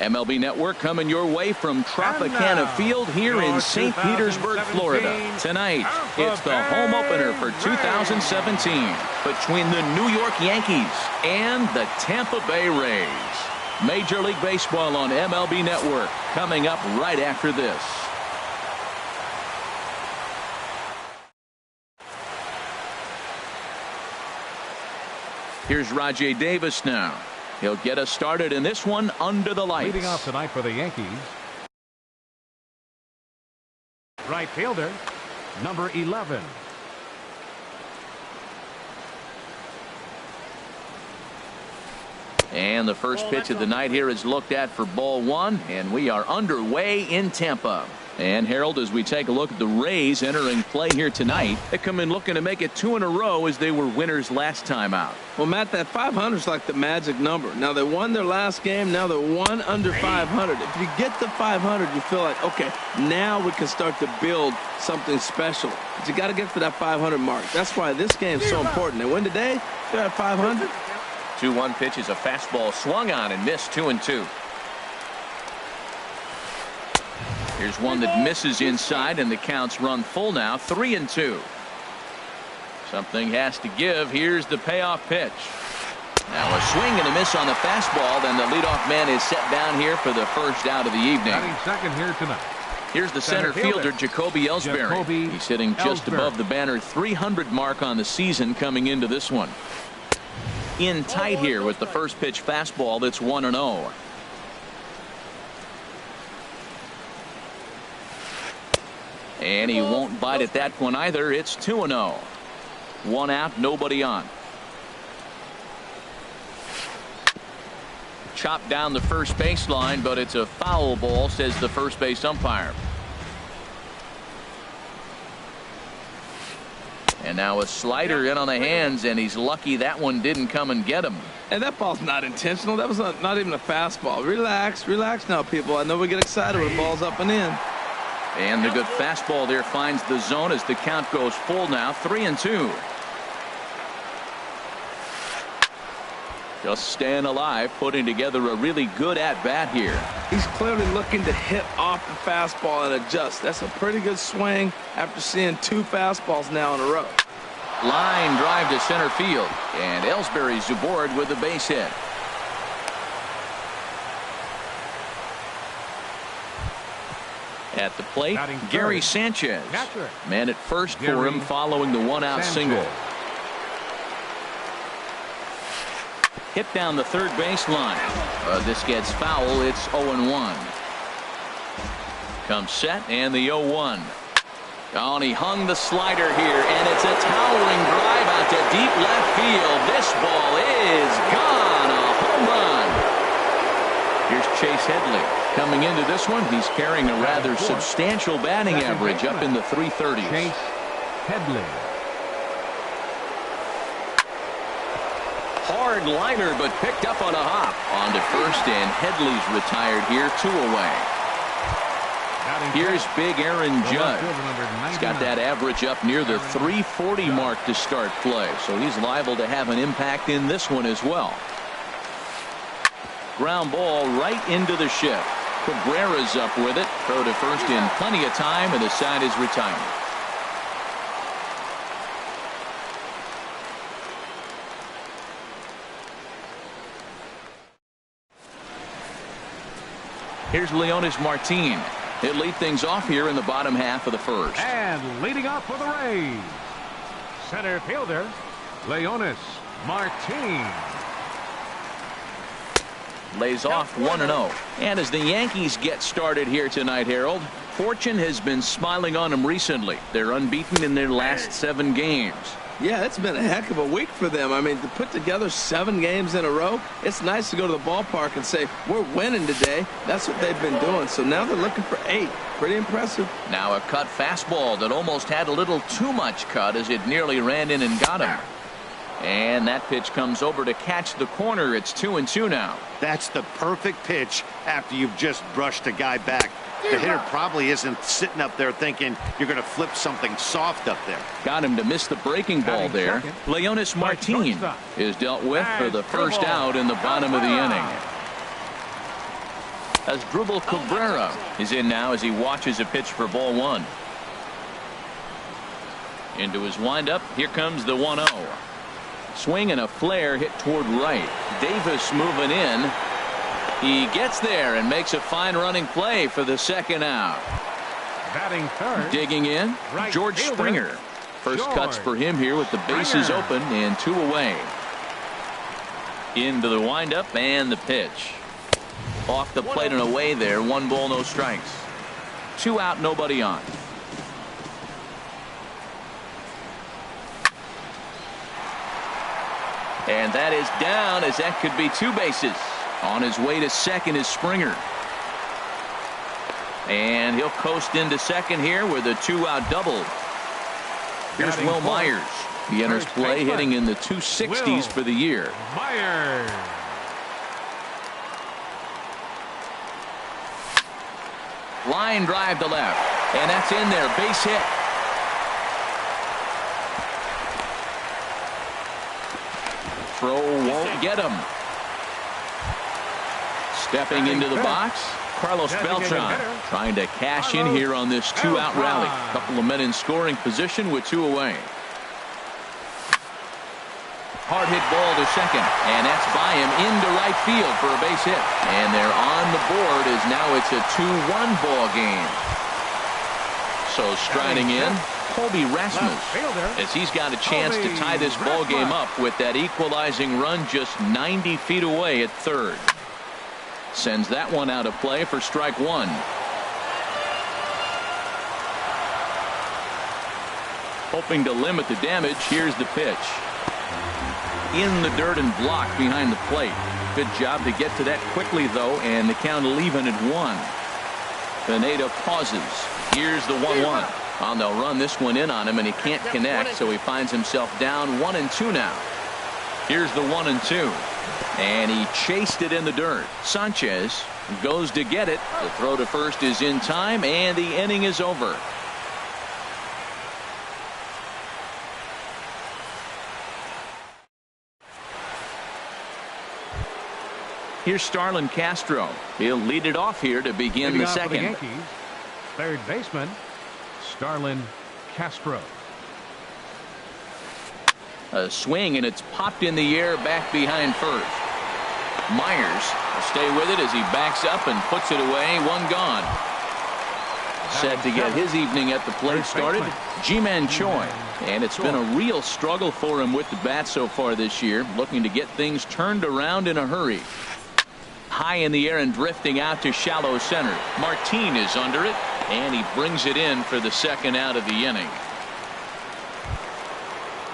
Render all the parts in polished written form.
MLB Network coming your way from Tropicana Field here in St. Petersburg, Florida. Tonight, it's the home opener for 2017 between the New York Yankees and the Tampa Bay Rays. Major League Baseball on MLB Network coming up right after this. Here's Rajay Davis now. He'll get us started in this one under the lights. Leading off tonight for the Yankees, right fielder, number 11. And the first pitch of the night here is looked at for ball one, and we are underway in Tampa. And Harold, as we take a look at the Rays entering play here tonight, they come in looking to make it 2 in a row as they were winners last time out. Well, Matt, that 500 is like the magic number. Now they won their last game. Now they're 1 under 500. If you get the 500, you feel like, okay, now we can start to build something special. But you got to get to that 500 mark. That's why this game is so important. They win today, they're at 500. 2-1 pitch is a fastball swung on and missed. 2-2. Here's one that misses inside, and the count's run full now. 3-2. Something has to give. Here's the payoff pitch. Now a swing and a miss on the fastball. Then the leadoff man is set down here for the first out of the evening. Second here tonight. Here's the center fielder, Jacoby Ellsbury. He's hitting just above the banner 300 mark on the season coming into this one. In tight here with the first pitch fastball that's 1-0. And he won't bite at that one either. It's 2-0. 1 out, nobody on. Chopped down the first baseline, but it's a foul ball, says the first base umpire. And now a slider in on the hands, and he's lucky that one didn't come and get him. And that ball's not intentional. That was not even a fastball. Relax, relax now, people. I know we get excited when the ball's up and in. And the good fastball there finds the zone as the count goes full now. 3-2. Just staying alive, putting together a really good at-bat here. He's clearly looking to hit off the fastball and adjust. That's a pretty good swing after seeing 2 fastballs now in a row. Line drive to center field, and Ellsbury's aboard with a base hit. At the plate, Gary Sanchez. Man at first for him following the 1-out single. Hit down the third baseline. This gets foul. It's 0-1. Comes set, and the 0-1. Oh, and he hung the slider here, and it's a towering drive out to deep left field. This ball is gone. A home run. Here's Chase Headley. Coming into this one, he's carrying a rather substantial batting average up in the 330s. Chase Headley. Hard liner, but picked up on a hop. On to first, and Headley's retired here, 2 away. Here's big Aaron Judge. He's got that average up near the 340 mark to start play, so he's liable to have an impact in this one as well. Ground ball right into the shift. Cabrera's up with it. Throw to first in plenty of time, and the side is retired. Here's Leonis Martin. He'll lead things off here in the bottom half of the first. And leading off for the Rays, center fielder, Leonis Martin. Lays off 1-0. And as the Yankees get started here tonight, Harold, fortune has been smiling on them recently. They're unbeaten in their last 7 games. Yeah, it's been a heck of a week for them. I mean, to put together 7 games in a row, it's nice to go to the ballpark and say, we're winning today. That's what they've been doing. So now they're looking for 8. Pretty impressive. Now a cut fastball that almost had a little too much cut as it nearly ran in and got him. And that pitch comes over to catch the corner. It's 2-2 now. That's the perfect pitch after you've just brushed a guy back. The hitter probably isn't sitting up there thinking you're going to flip something soft up there. Got him to miss the breaking ball there. Leonis Martin is dealt with for the first out in the bottom of the inning. As Drupal Cabrera is in now as he watches a pitch for ball 1. Into his windup. Here comes the 1-0. Swing and a flare hit toward right. Davis moving in. He gets there and makes a fine running play for the second out. Batting third. Digging in, Right George fielder, Springer. First George cuts for him here with the bases Springer. open and 2 away. Into the windup and the pitch. Off the plate and away there. 1 ball, no strikes. 2 out, nobody on. And that is down, as that could be 2 bases. On his way to second is Springer. And he'll coast into second here with a 2-out double. Here's Will Myers. He enters play hitting in the 260s for the year. Myers. Line drive to left. And that's in there. Base hit. Throw won't get him. Stepping into the box, Carlos Beltran trying to cash in here on this 2-out rally. Couple of men in scoring position with 2 away. Hard hit ball to second, and that's by him into right field for a base hit. And they're on the board as now it's a 2-1 ball game. So striding in, Colby Rasmus, as he's got a chance to tie this ball game up with that equalizing run just 90 feet away at third. Sends that one out of play for strike 1. Hoping to limit the damage, here's the pitch. In the dirt and blocked behind the plate. Good job to get to that quickly, though, and the count will even at 1. Pineda pauses. Here's the 1-1. And they'll run this one in on him, and he can't connect, so he finds himself down 1-2 now. Here's the 1-2. And he chased it in the dirt. Sanchez goes to get it. The throw to first is in time, and the inning is over. Here's Starlin Castro. He'll lead it off here to begin the second. The Yankees, third baseman, Starlin Castro. A swing, and it's popped in the air back behind first. Myers will stay with it as he backs up and puts it away. 1 gone. Set to get his evening at the plate started, Ji-Man Choi. And it's been a real struggle for him with the bat so far this year, looking to get things turned around in a hurry. High in the air and drifting out to shallow center. Martin is under it, and he brings it in for the second out of the inning.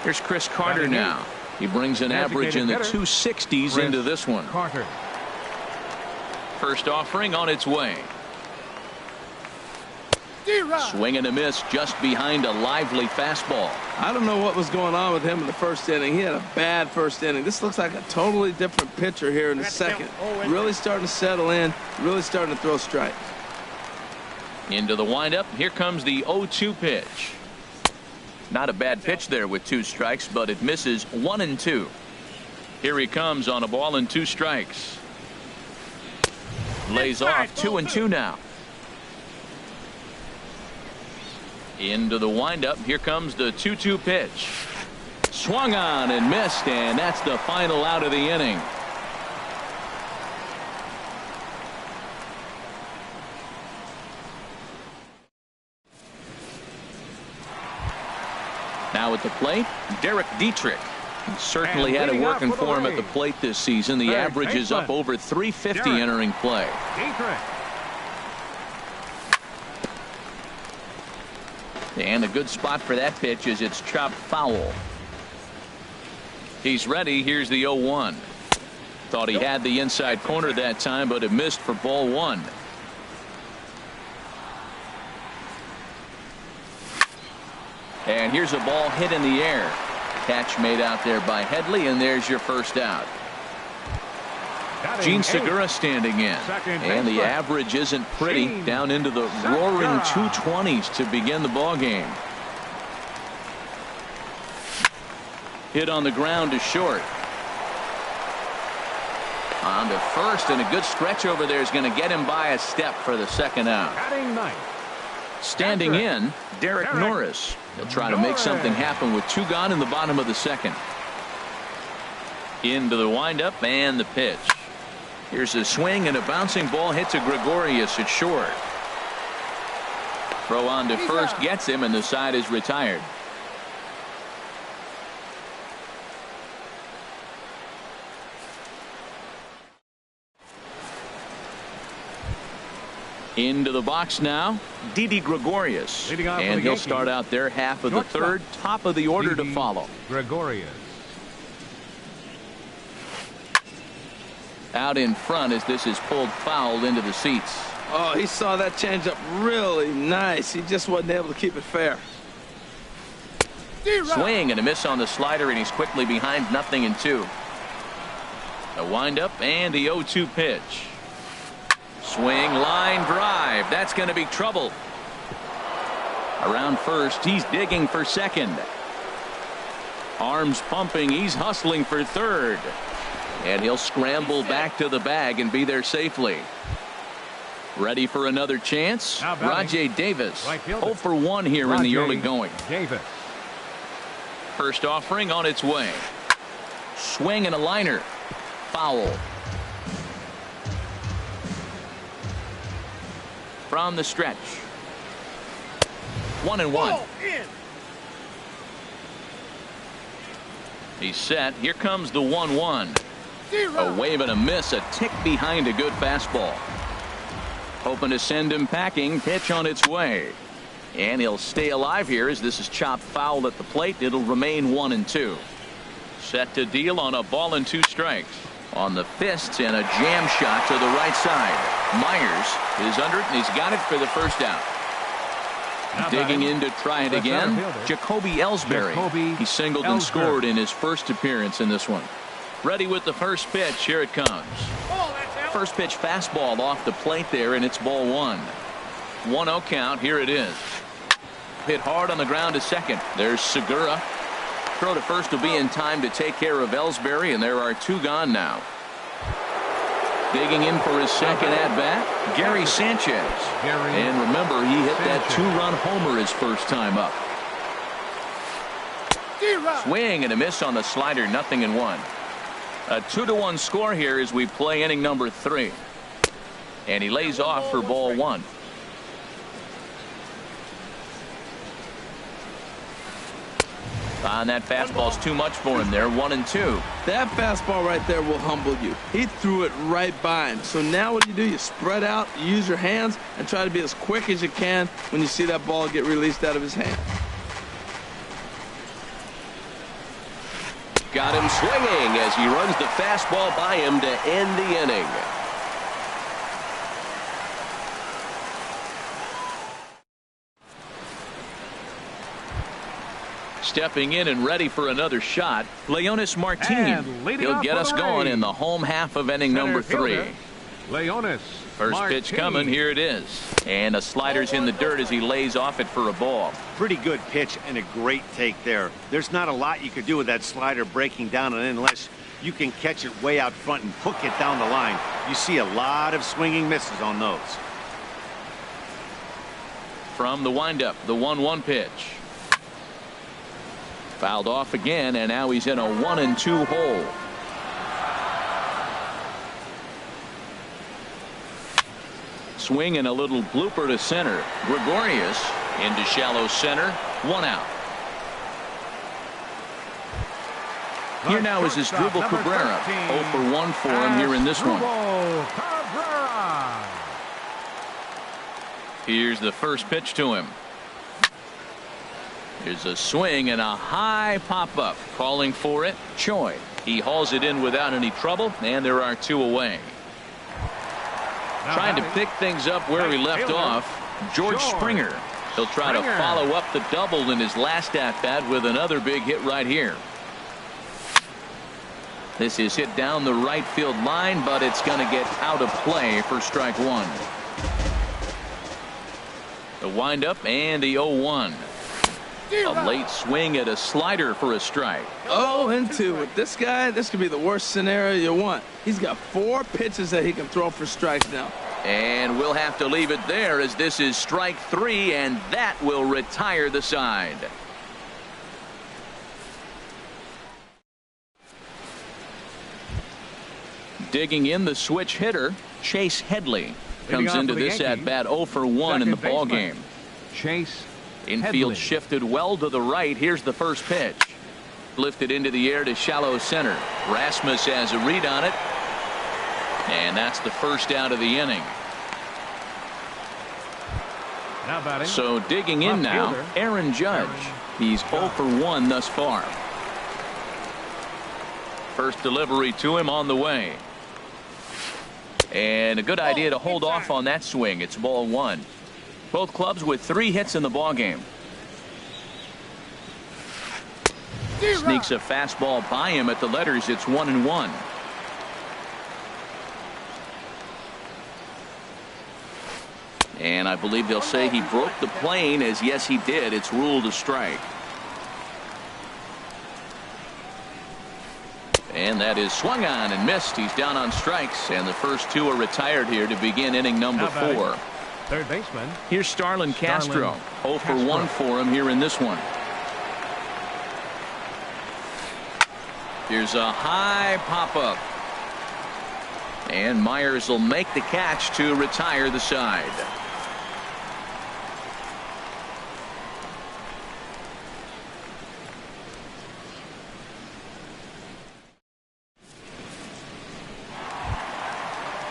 Here's Chris Carter now. He brings an average in the 260s into this one. Carter. First offering on its way. Swing and a miss just behind a lively fastball. I don't know what was going on with him in the first inning. He had a bad first inning. This looks like a totally different pitcher here in the second. Really starting to settle in. Really starting to throw strikes. Into the windup. Here comes the 0-2 pitch. Not a bad pitch there with 2 strikes, but it misses 1-2. Here he comes on a ball and 2 strikes. Lays off 2-2 now. Into the windup. Here comes the 2-2 pitch. Swung on and missed, and that's the final out of the inning. Now at the plate, Derek Dietrich. He certainly had it working for him at the plate this season. The average is up over 350 entering play. Dietrich. And a good spot for that pitch is it's chopped foul. He's ready. Here's the 0-1. Thought he had the inside corner that time, but it missed for ball 1. And here's a ball hit in the air. Catch made out there by Headley, and there's your first out. Gene Segura standing in, and the average isn't pretty, down into the roaring 220s to begin the ball game. Hit on the ground to short. On to first, and a good stretch over there is going to get him by a step for the second out. Batting ninth. Standing in, Derek Norris. He'll try to make something happen with 2 gone in the bottom of the second. Into the windup and the pitch. Here's a swing, and a bouncing ball hit to Gregorius at short. Throw on to first gets him, and the side is retired. Into the box now, Didi Gregorius, and he'll start out there half of the third, top of the order to follow. Gregorius. Out in front as this is pulled foul into the seats. Oh, he saw that changeup really nice. He just wasn't able to keep it fair. Swing and a miss on the slider, and he's quickly behind 0-2. A windup and the 0-2 pitch. Swing, line drive. That's going to be trouble. Around first, he's digging for second. Arms pumping, he's hustling for third. And he'll scramble back to the bag and be there safely. Ready for another chance? Rajay Davis. 0 for 1 here in the early going. Davis. First offering on its way. Swing and a liner. Foul. From the stretch. 1-1. He's set. Here comes the 1-1. A wave and a miss. A tick behind a good fastball. Hoping to send him packing. Pitch on its way. And he'll stay alive here as this is chopped foul at the plate. It'll remain 1-2. Set to deal on a ball and 2 strikes. On the fists and a jam shot to the right side. Myers is under it, and he's got it for the first out. Digging in to try it again, Jacoby Ellsbury. He singled and scored in his first appearance in this one. Ready with the first pitch. Here it comes. First pitch fastball off the plate there, and it's ball 1. 1-0 count. Here it is. Hit hard on the ground to second. There's Segura. Throw to first will be in time to take care of Ellsbury, and there are 2 gone now. Digging in for his second at-bat, Gary Sanchez. And remember, he hit that 2-run homer his first time up. Swing and a miss on the slider, 0-1. A 2-1 score here as we play inning number 3. And he lays off for ball 1. That fastball's too much for him there. 1-2. That fastball right there will humble you. He threw it right by him. So now what do? You spread out, you use your hands, and try to be as quick as you can when you see that ball get released out of his hand. Got him swinging as he runs the fastball by him to end the inning. Stepping in and ready for another shot, Leonis Martin. He'll get us going in the home half of inning number 3. Leonis. First pitch coming. Here it is. And a slider's in the dirt as he lays off it for a ball. Pretty good pitch and a great take there. There's not a lot you could do with that slider breaking down, and unless you can catch it way out front and hook it down the line, you see a lot of swinging misses on those. From the windup, the 1-1 pitch. Fouled off again, and now he's in a 1-2 hole. Swing and a little blooper to center. Gregorius into shallow center. 1 out. Here now is Asdrubal Cabrera. 0 for 1 for him here in this one. Here's the first pitch to him. Here's a swing and a high pop-up. Calling for it, Choi. He hauls it in without any trouble, and there are 2 away. Trying to pick things up where he left off, George Springer. He'll try to follow up the double in his last at-bat with another big hit right here. This is hit down the right field line, but it's going to get out of play for strike 1. The windup and the 0-1. A late swing at a slider for a strike. 0-2 with this guy. This could be the worst scenario you want. He's got 4 pitches that he can throw for strikes now. And we'll have to leave it there as this is strike 3, and that will retire the side. Digging in, the switch hitter, Chase Headley, comes into this at bat 0 for 1 in the ball game. Chase Infield Headley. shifted well to the right. Here's the first pitch. Lifted into the air to shallow center. Rasmus has a read on it. And that's the first out of the inning. Now batting. So digging in now, Aaron Judge. He's 0 for 1 thus far. First delivery to him on the way. And a good idea to hold off on that swing. It's ball 1. Both clubs with 3 hits in the ball game. Sneaks a fastball by him at the letters. It's 1-1. And I believe they'll say he broke the plane, as yes he did. It's ruled a strike. And that is swung on and missed. He's down on strikes, and the first 2 are retired here to begin inning number 4. Third baseman. Here's Starlin Castro. 0 for 1 for him here in this one. Here's a high pop-up. And Myers will make the catch to retire the side.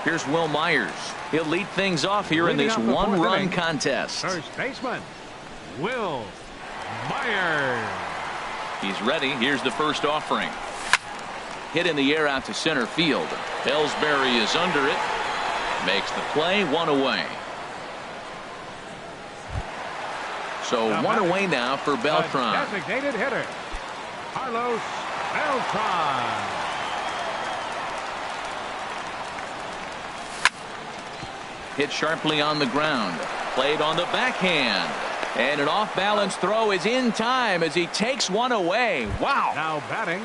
Here's Will Myers. He'll lead things off here in this one-run contest. First baseman, Will Myers. He's ready. Here's the first offering. Hit in the air out to center field. Ellsbury is under it. Makes the play. 1 away. So 1 away now for Beltran. Designated hitter, Carlos Beltran. Hit sharply on the ground. Played on the backhand. And an off-balance throw is in time as he takes 1 away. Wow. Now batting.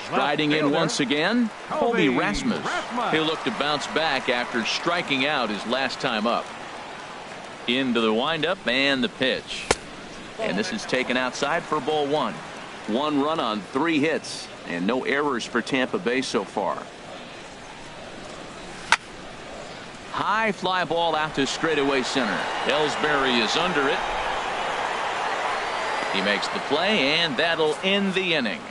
Striding in once again, Colby Colby Rasmus. He'll look to bounce back after striking out his last time up. Into the windup and the pitch. And this is taken outside for ball 1. 1 run on 3 hits and no errors for Tampa Bay so far. High fly ball out to straightaway center. Ellsbury is under it. He makes the play, and that'll end the inning.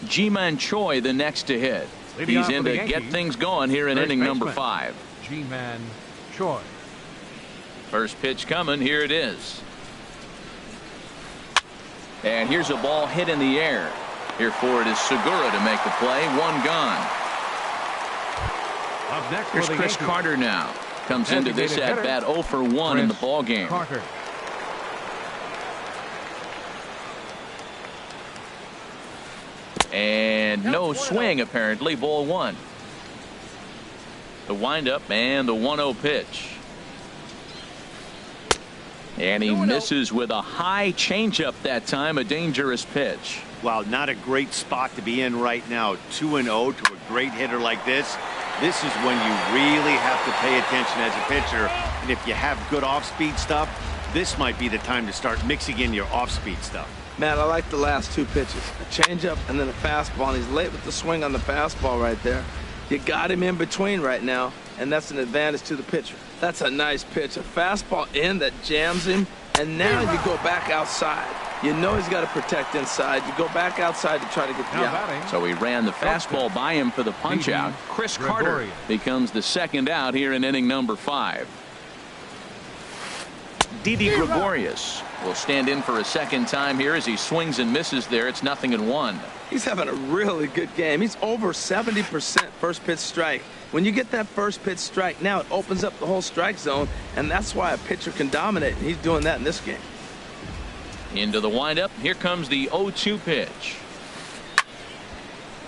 Ji-Man Choi the next to hit. He's in to get things going here in inning number 5. Ji-Man Choi. First pitch coming. Here it is. And here's a ball hit in the air. Here for it is Segura to make the play. 1 gone. Up next, here's Chris Carter now. Comes into this at bat 0 for 1 in the ball game. Carter. And no swing apparently. Ball 1. The windup and the 1-0 pitch. And he misses with a high changeup that time. A dangerous pitch. Wow, not a great spot to be in right now. 2-0 to a great hitter like this. This is when you really have to pay attention as a pitcher. And if you have good off-speed stuff, this might be the time to start mixing in your off-speed stuff. Matt, I like the last 2 pitches. A changeup and then a fastball. And he's late with the swing on the fastball right there. You got him in between right now, and that's an advantage to the pitcher. That's a nice pitch. A fastball in that jams him, and now you go back outside. You know he's got to protect inside. You go back outside to try to get the out. So he ran the fastball by him for the punch out. Chris Carter becomes the second out here in inning number 5. Didi Gregorius will stand in for a second time here as he swings and misses there. It's 0-1. He's having a really good game. He's over 70% first pitch strike. When you get that first pitch strike, now it opens up the whole strike zone, and that's why a pitcher can dominate, and he's doing that in this game. Into the windup. Here comes the 0-2 pitch.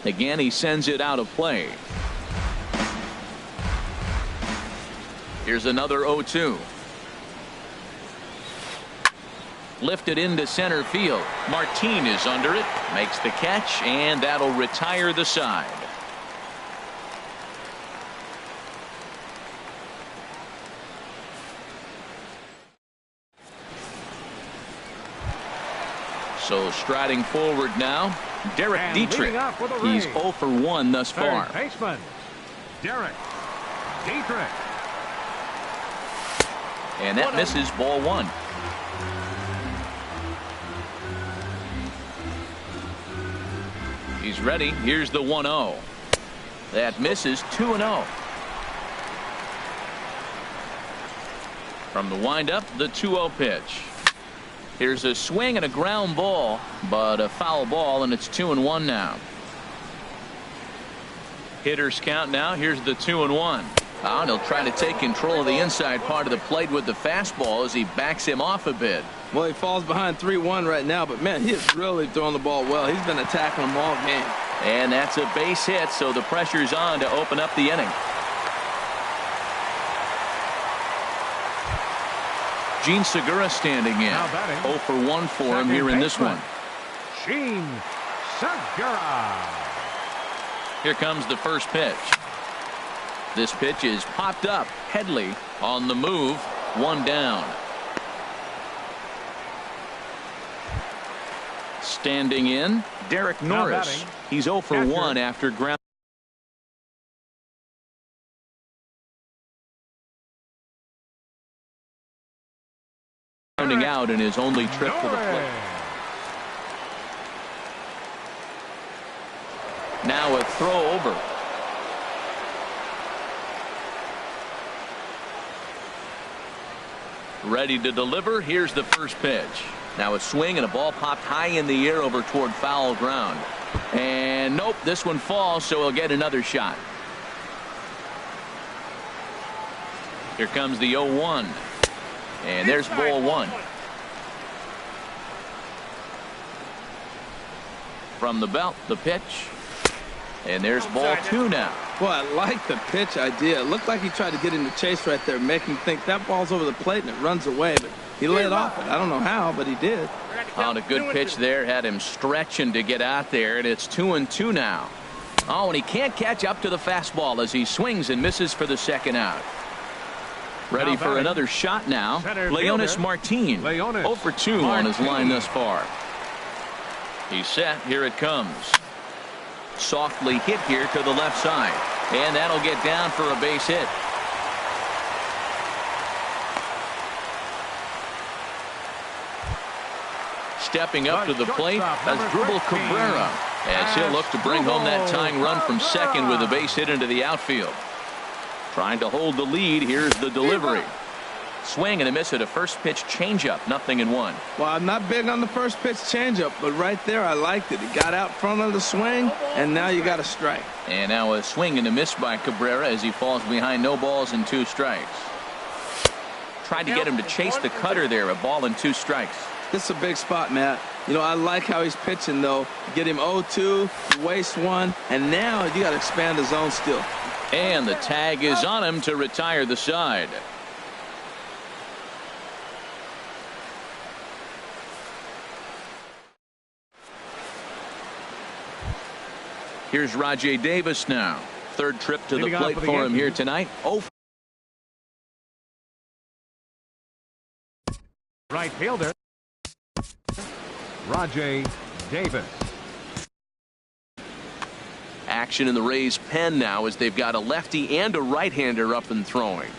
Again, he sends it out of play. Here's another 0-2. Lifted into center field. Martin is under it, makes the catch, and that'll retire the side. So striding forward now, Derek Dietrich. He's 0 for 1 thus far. Third baseman, Derek Dietrich. And that misses, ball 1. He's ready. Here's the 1-0. That misses, 2-0. From the windup, the 2-0 pitch. Here's a swing and a ground ball, but a foul ball, and it's 2-1 now. Hitters count now. Here's the 2-1. And he'll try to take control of the inside part of the plate with the fastball as he backs him off a bit. Well, he falls behind 3-1 right now, but man, he is really throwing the ball well. He's been attacking them all game. And that's a base hit, so the pressure's on to open up the inning. Gene Segura standing in. 0 for 1 for him here in this one. Gene Segura. Here comes the first pitch. This pitch is popped up. Headley on the move. 1 down. Standing in, Derek Norris. He's 0 for 1 after ground. Grounding out in his only trip to the plate. Now a throw over. Ready to deliver. Here's the first pitch. Now a swing and a ball popped high in the air over toward foul ground. And nope, this one falls, so he'll get another shot. Here comes the 0-1. And there's ball 1. From the belt, the pitch. And there's ball 2 now. Boy, I like the pitch idea. It looked like he tried to get in the chase right there, make him think that ball's over the plate and it runs away. But he laid off it. I don't know how, but he did. On a good pitch there, had him stretching to get out there, and it's 2-2 now. Oh, and he can't catch up to the fastball as he swings and misses for the second out. Ready for another shot now. Leonis Martin, 0 for 2 on his line thus far. He's set. Here it comes. Softly hit here to the left side, and that'll get down for a base hit. Stepping up to the plate as Dribble Cabrera, as he'll look to bring home that tying run from second with a base hit into the outfield. Trying to hold the lead. Here's the delivery. Swing and a miss at a first pitch changeup. 0-1. Well, I'm not big on the first pitch changeup, but right there I liked it. He got out front of the swing, and now you got a strike. And now a swing and a miss by Cabrera as he falls behind no balls and 2 strikes. Tried to get him to chase the cutter there. A ball and 2 strikes. This is a big spot, Matt. You know, I like how he's pitching, though. Get him 0-2, waste 1, and now you got to expand the zone still. And the tag is on him to retire the side. Here's Rajay Davis now. Third trip to the plate for him here tonight. Right fielder, Rajay Davis. Action in the Rays' pen now as they've got a lefty and a right-hander up and throwing.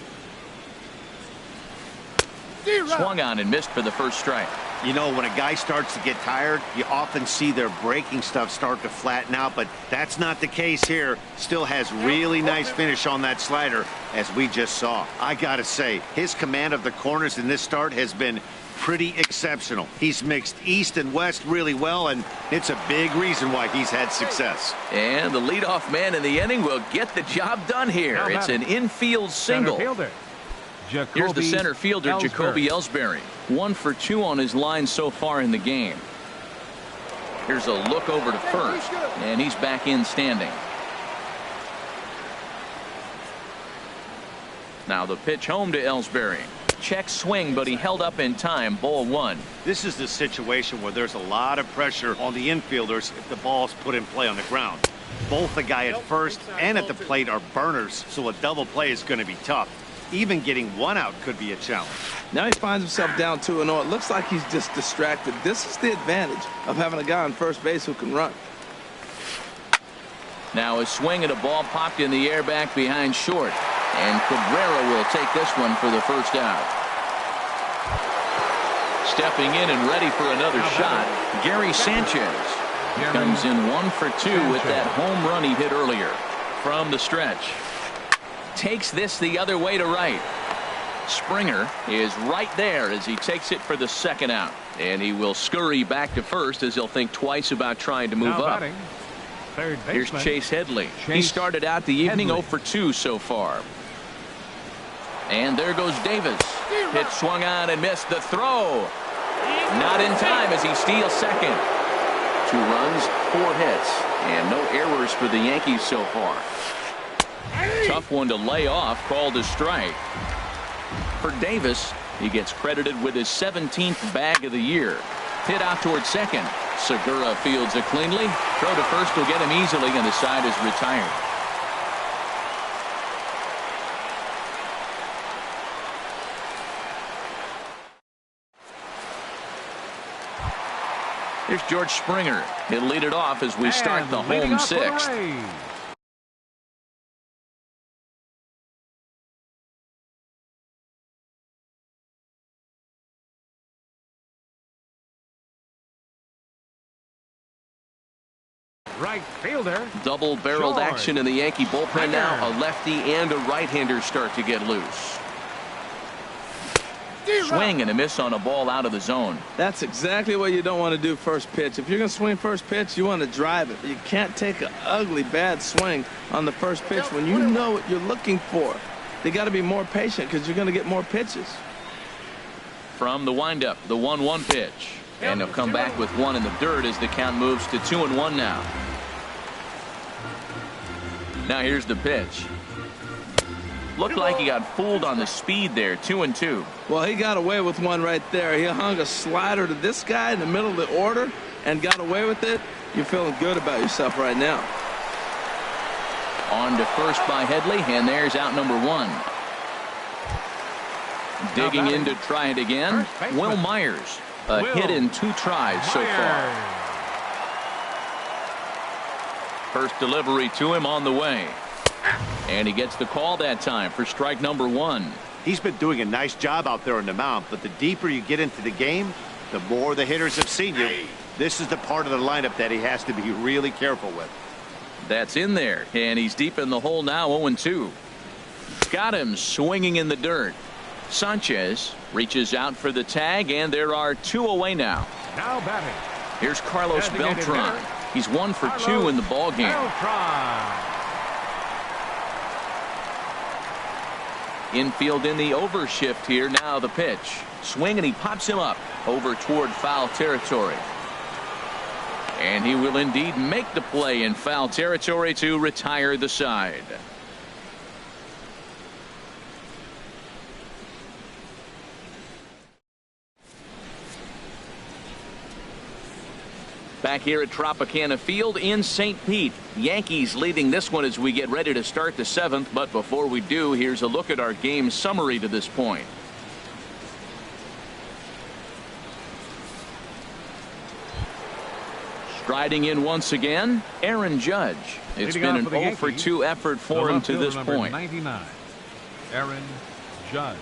Swung on and missed for the first strike. You know, when a guy starts to get tired, you often see their breaking stuff start to flatten out, but that's not the case here. Still has really nice finish on that slider, as we just saw. I gotta say, his command of the corners in this start has been pretty exceptional. He's mixed east and west really well, and it's a big reason why he's had success. And the leadoff man in the inning will get the job done here. It's an infield single. Here's the center fielder, Jacoby Ellsbury. 1 for 2 on his line so far in the game. Here's a look over to first, and he's back in standing. Now the pitch home to Ellsbury. Check swing, but he held up in time. Ball one. This is the situation where there's a lot of pressure on the infielders if the ball's put in play on the ground. Both the guy at first and at the plate are burners, so a double play is going to be tough. Even getting one out could be a challenge. Now he finds himself down 2-0. It looks like he's just distracted. This is the advantage of having a guy on first base who can run. Now a swing at a ball popped in the air back behind short. And Cabrera will take this one for the first out. Stepping in and ready for another shot, Gary Sanchez. He comes in 1 for 2 with that home run he hit earlier. From the stretch. Takes this the other way to right. Springer is right there as he takes it for the second out. And he will scurry back to first as he'll think twice about trying to move up. Here's Chase Headley. He started out the evening 0 for 2 so far. And there goes Davis. Pitch swung on and missed. The throw. Not in time as he steals second. 2 runs, 4 hits, and no errors for the Yankees so far. Tough one to lay off, called a strike. For Davis, he gets credited with his 17th bag of the year. Hit out towards second. Segura fields it cleanly. Throw to first will get him easily, and the side is retired. Here's George Springer. He'll lead it off as we start the home sixth. Right fielder. Double-barreled action in the Yankee bullpen now. A lefty and a right-hander start to get loose. Swing and a miss on a ball out of the zone. That's exactly what you don't want to do first pitch. If you're going to swing first pitch, you want to drive it. You can't take an ugly, bad swing on the first pitch when you know what you're looking for. They got to be more patient because you're going to get more pitches. From the windup, the 1-1 pitch. And he'll come back with one in the dirt as the count moves to 2-1 now. Now here's the pitch. Looked like he got fooled on the speed there. 2-2. Well, he got away with one right there. He hung a slider to this guy in the middle of the order and got away with it. You're feeling good about yourself right now. On to first by Headley, and there's out number 1. Digging in to try it again. Will Myers. A hit in 2 tries so far. First delivery to him on the way. And he gets the call that time for strike number 1. He's been doing a nice job out there on the mound, but the deeper you get into the game, the more the hitters have seen you. This is the part of the lineup that he has to be really careful with. That's in there, and he's deep in the hole now. 0-2. Got him swinging in the dirt. Sanchez reaches out for the tag, and there are 2 away now. Now batting. Here's Carlos Beltran. He's 1 for 2 in the ball game. Infield in the overshift here. Now the pitch. Swing, and he pops him up over toward foul territory. And he will indeed make the play in foul territory to retire the side. Back here at Tropicana Field in St. Pete. Yankees leading this one as we get ready to start the 7th. But before we do, here's a look at our game summary to this point. Striding in once again, Aaron Judge. It's been an 0 for 2 effort for him to this point. 99, Aaron Judge.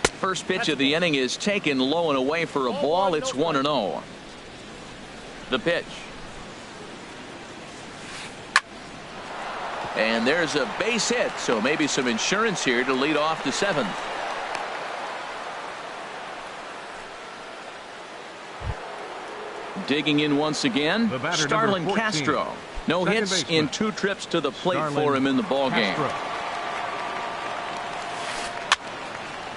First pitch of the inning is taken low and away for a ball. It's 1-0. The pitch. And there's a base hit, so maybe some insurance here to lead off the 7th. Digging in once again, Starlin Castro. No hits in 2 trips to the plate for him in the ball game.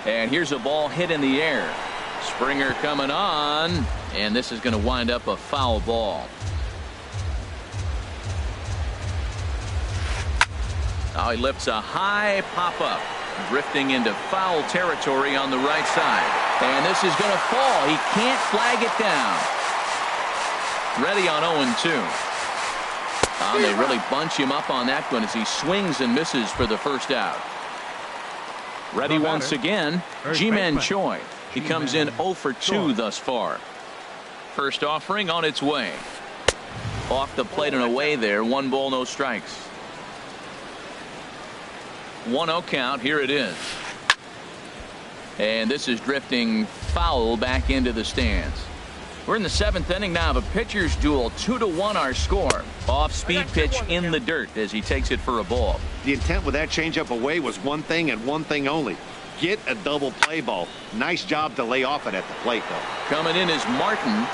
And here's a ball hit in the air. Springer coming on, and this is going to wind up a foul ball. Now he lifts a high pop-up, drifting into foul territory on the right side. And this is going to fall. He can't flag it down. Ready on 0-2. They really bunch him up on that one as he swings and misses for the first out. Ready once again, Ji-Man Choi. He comes in 0 for 2 thus far. First offering on its way. Off the plate and away there. 1 ball, no strikes. 1-0 count. Here it is. And this is drifting foul back into the stands. We're in the 7th inning now of a pitcher's duel. 2-1 our score. Off-speed pitch in the dirt as he takes it for a ball. The intent with that changeup away was one thing and one thing only. Get a double play ball. Nice job to lay off it at the plate, though. Coming in is Martin.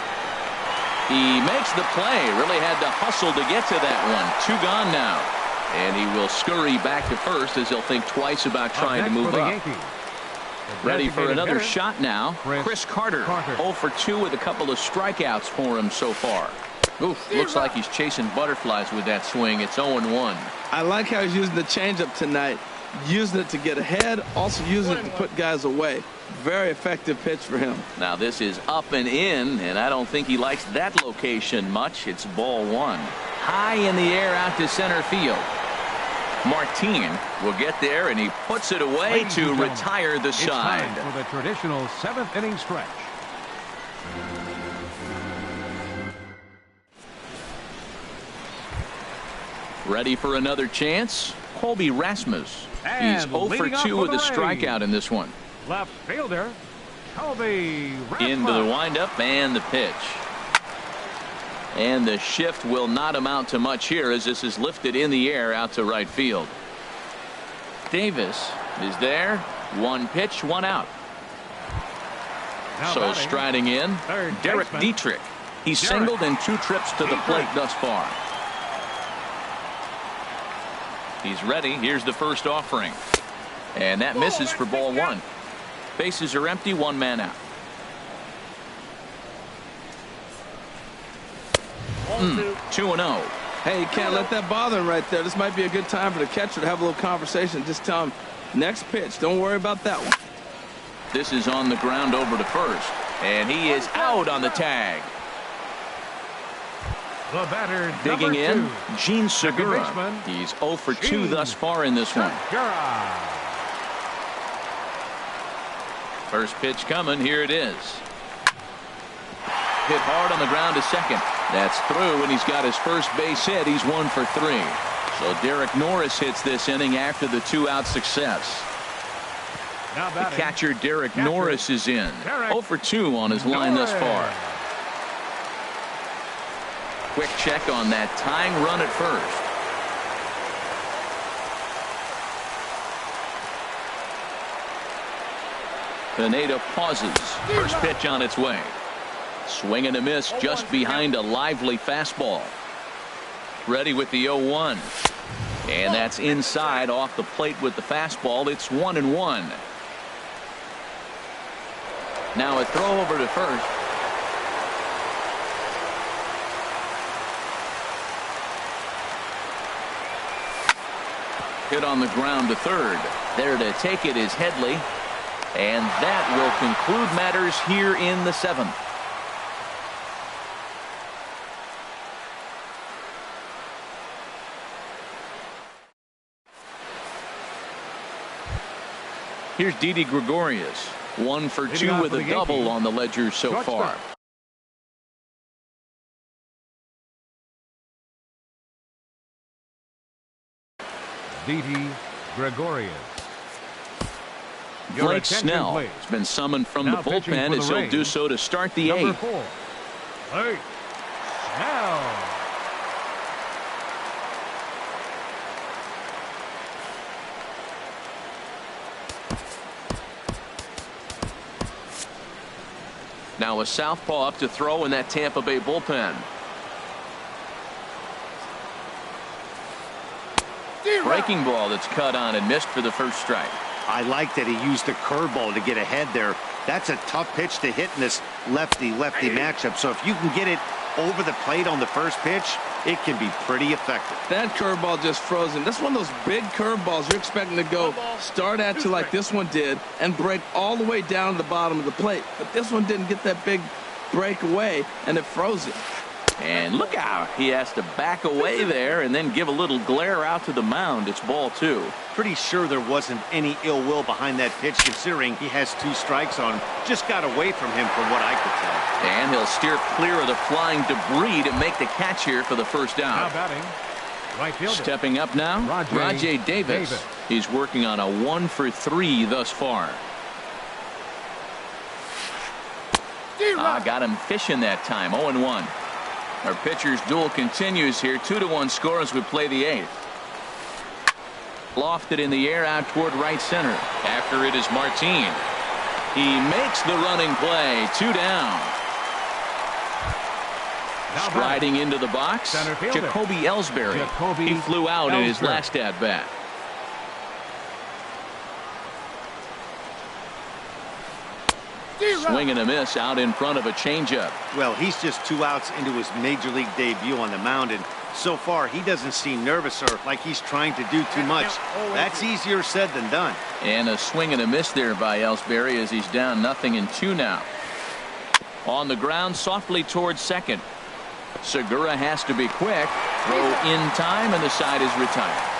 He makes the play. Really had to hustle to get to that one. 2 gone now. And he will scurry back to first as he'll think twice about trying to move up. Ready for another shot now. Chris Carter. 0 for 2 with a couple of strikeouts for him so far. Oof, looks like he's chasing butterflies with that swing. It's 0-1. I like how he's using the changeup tonight. Using it to get ahead, also using it to put guys away. Very effective pitch for him. Now this is up and in, and I don't think he likes that location much. It's ball 1. High in the air out to center field. Martin will get there, and he puts it away to retire the side. It's time for the traditional 7th inning stretch. Ready for another chance? Colby Rasmus. And he's 0 for 2 with a strikeout in this one. Left fielder, Colby Rasmus. Into the windup and the pitch. And the shift will not amount to much here as this is lifted in the air out to right field. Davis is there. 1 pitch, 1 out. Now so batting, striding in, Derek Dietrich. He's singled in 2 trips to the plate thus far. He's ready. Here's the first offering. And that misses for ball 1. Bases are empty, 1 man out. 2-0. Hey, you can't let that bother him right there. This might be a good time for the catcher to have a little conversation. Just tell him, next pitch. Don't worry about that one. This is on the ground over to first. And he is out on the tag. The batter, digging in, 2. Gene Segura. He's 0 for 2 thus far in this one. First pitch coming. Here it is. Hit hard on the ground to second. That's through, and he's got his first base hit. He's 1 for 3. So Derek Norris hits this inning after the 2-out success. The catcher Derek Norris is in. 0 for 2 on his line thus far. Quick check on that tying run at first. Pineda pauses. First pitch on its way. Swing and a miss just behind a lively fastball. Ready with the 0-1. And that's inside off the plate with the fastball. It's 1-1. Now a throw over to first. Hit on the ground to third. There to take it is Headley. And that will conclude matters here in the 7th. Here's Didi Gregorius. 1 for 2 with a double on the ledger so far. Didi Gregorius. Blake Snell has been summoned from the bullpen as he'll do so to start the 8th. Blake Snell. Now a southpaw up to throw in that Tampa Bay bullpen. Breaking ball that's cut on and missed for the first strike. I like that he used the curveball to get ahead there. That's a tough pitch to hit in this lefty-lefty matchup. So if you can get it over the plate on the first pitch, it can be pretty effective. That curveball just froze him. That's one of those big curveballs you're expecting to go start at you like this one did and break all the way down to the bottom of the plate. But this one didn't get that big break away, and it froze him. And look out. He has to back away there and then give a little glare out to the mound. It's ball 2. Pretty sure there wasn't any ill will behind that pitch, considering he has 2 strikes on him. Just got away from him from what I could tell. And he'll steer clear of the flying debris to make the catch here for the first Now out. batting, right fielder. Stepping up now, Rajay Davis. He's working on a 1 for 3 thus far. Got him fishing that time. 0-1. Our pitcher's duel continues here. 2-1 score as we play the 8th. Lofted in the air out toward right center. After it is Martin. He makes the running play. 2 down. Now Striding into the box, Center fielder. Jacoby Ellsbury. Jacoby He flew out in his Ellsbury. last at-bat. Swing and a miss out in front of a changeup. Well, he's just 2 outs into his major league debut on the mound, and so far he doesn't seem nervous or like he's trying to do too much. That's easier said than done. And a swing and a miss there by Ellsbury as he's down 0-2 now. On the ground softly towards second. Segura has to be quick. Throw in time, and the side is retired.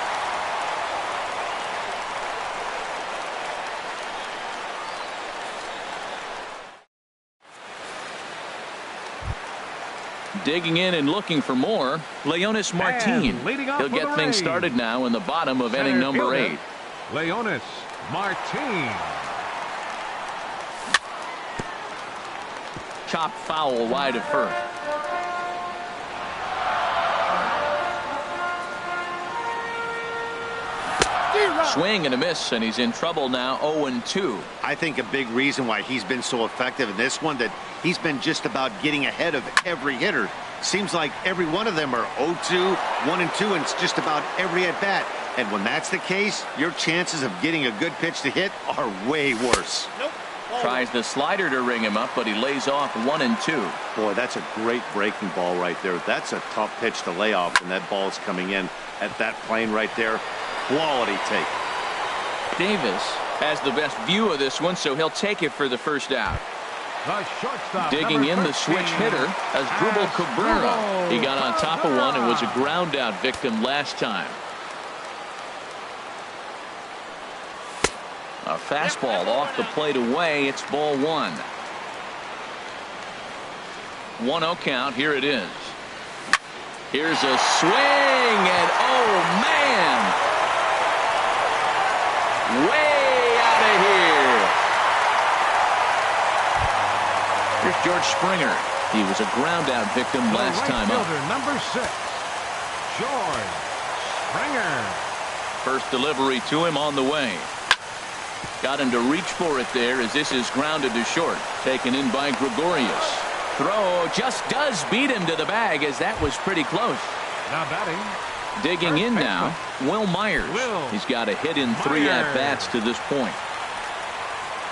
Digging in and looking for more, Leonis Martin. leading off He'll for get the things Rays. started now in the bottom of inning number fielder, 8. Leonis Martin. Chop foul wide of first. Swing and a miss, and he's in trouble now. 0-2. I think a big reason why he's been so effective in this one, that he's been just about getting ahead of every hitter. Seems like every one of them are 0-2, 1-2, and it's just about every at bat. And when that's the case, your chances of getting a good pitch to hit are way worse. Tries the slider to ring him up, but he lays off 1-2. Boy, that's a great breaking ball right there. That's a tough pitch to lay off when that ball's coming in at that plane right there. Quality take. Davis has the best view of this one, so he'll take it for the first out. The shortstop, Digging in, number the switch 13, hitter as Drupal Cabrera. Asdrubal He got on top of one and was a Cabrera. ground out victim last time. A fastball off the plate away. It's ball 1. 1-0 count. Here it is. Here's a swing, and oh man, way out of here. Here's George Springer. He was a ground out victim last right time up. fielder, number 6, George Springer. First delivery to him on the way. Got him to reach for it there as this is grounded to short. Taken in by Gregorius. Throw just does beat him to the bag, as that was pretty close. Now batting, Digging in now, Will Myers. He's got a hit in 3 Myers. at-bats to this point.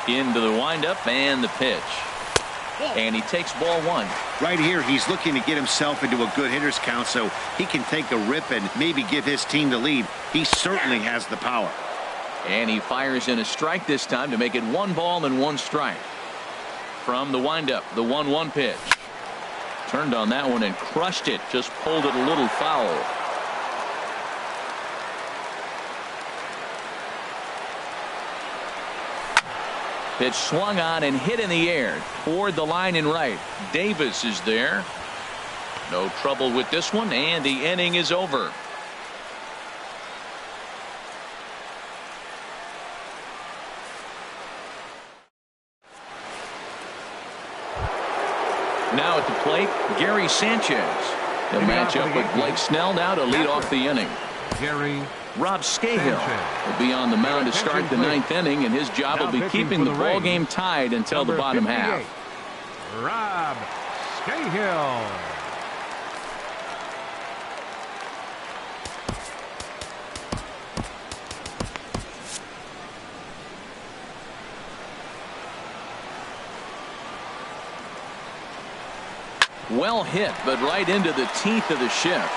Into the windup and the pitch. And he takes ball 1. Right here, he's looking to get himself into a good hitter's count so he can take a rip and maybe give his team the lead. He certainly has the power. And he fires in a strike this time to make it 1 ball and 1 strike. From the windup, the 1-1 pitch. Turned on that one and crushed it. Just pulled it a little foul. Pitch swung on and hit in the air toward the line and right. Davis is there. No trouble with this one, and the inning is over. Now at the plate, Gary Sanchez. He'll match up with Blake Snell now to lead off the inning. Gary Rob Scahill will be on the mound to start the 9th inning, and his job will be keeping the ball game tied until the bottom half. Rob Scahill. Well hit, but right into the teeth of the shift.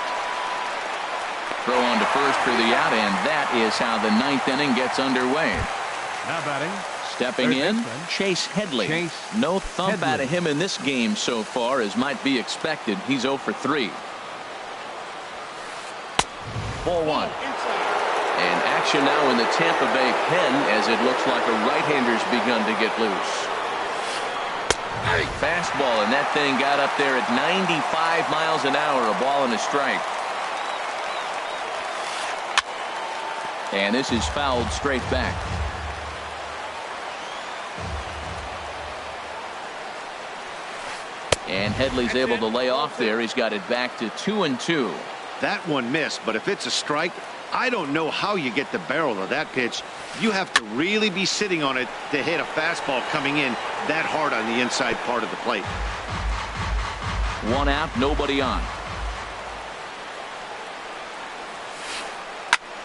Throw on to first for the out, and that is how the 9th inning gets underway. Now batting. Stepping in, Chase Headley. No thump out of him in this game so far, as might be expected. He's 0 for 3. Ball 1. And action now in the Tampa Bay pen, as it looks like a right-hander's begun to get loose. Fastball, and that thing got up there at 95 miles an hour, a ball and a strike. And this is fouled straight back. And Headley's able to lay off there. He's got it back to 2-2. That one missed, but if it's a strike, I don't know how you get the barrel of that pitch. You have to really be sitting on it to hit a fastball coming in that hard on the inside part of the plate. 1 out, nobody on.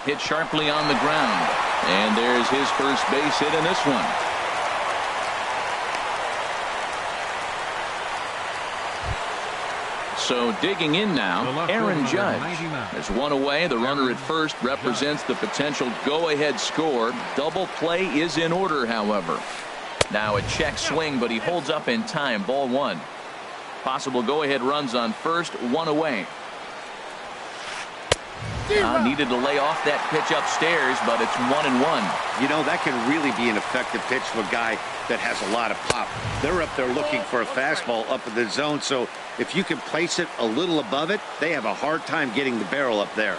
Hit sharply on the ground. And there's his first base hit in this one. So digging in now, Aaron Judge. There's 1 away. The runner at first represents the potential go-ahead score. Double play is in order, however. Now a check swing, but he holds up in time. Ball 1. Possible go-ahead runs on first, 1 away. Needed to lay off that pitch upstairs, but it's 1-1. You know, that can really be an effective pitch for a guy that has a lot of pop. They're up there looking for a fastball up in the zone, so if you can place it a little above it, they have a hard time getting the barrel up there.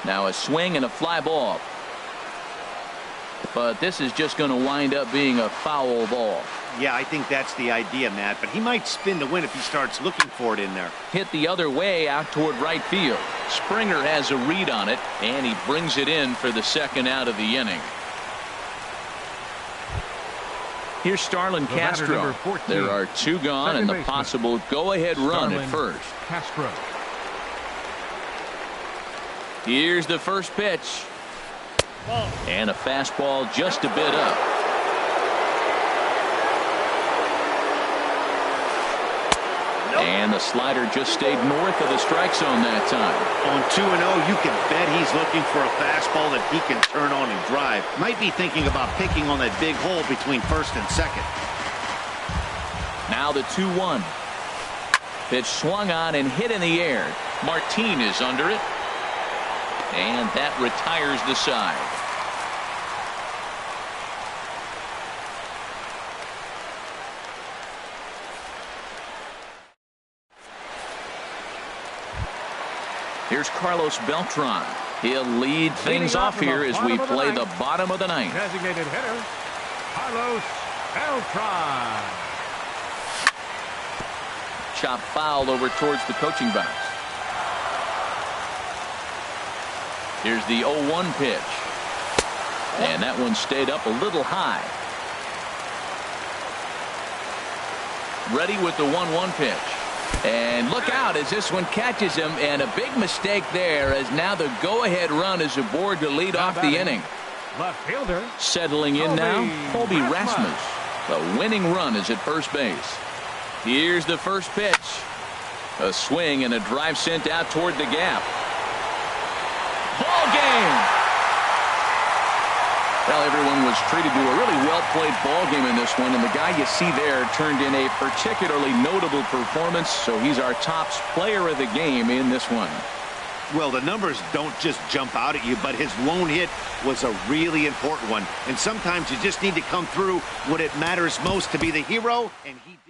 Now a swing and a fly ball. But this is just going to wind up being a foul ball. Yeah, I think that's the idea, Matt, but he might spin the win if he starts looking for it in there. Hit the other way out toward right field. Springer has a read on it, and he brings it in for the 2nd out of the inning. Here's Starlin Castro. There are 2 gone, and the possible go-ahead run at first. Castro. Here's the first pitch. And a fastball just a bit up. And the slider just stayed north of the strike zone that time. On 2-0, you can bet he's looking for a fastball that he can turn on and drive. Might be thinking about picking on that big hole between first and second. Now the 2-1. Pitch swung on and hit in the air. Martin is under it. And that retires the side. Here's Carlos Beltran. He'll lead things off here as we play the bottom of the 9th. Designated hitter, Carlos Beltran. Chop foul over towards the coaching box. Here's the 0-1 pitch. And that one stayed up a little high. Ready with the 1-1 pitch. And look out as this one catches him, and a big mistake there, as now the go-ahead run is aboard to lead off the inning. Left fielder. Settling in now, Colby Rasmus. The winning run is at first base. Here's the first pitch. A swing and a drive sent out toward the gap. Ball game! Well, everyone was treated to a really well-played ball game in this one, and the guy you see there turned in a particularly notable performance, so he's our top player of the game in this one. Well, the numbers don't just jump out at you, but his lone hit was a really important one, and sometimes you just need to come through when it matters most to be the hero, and he did.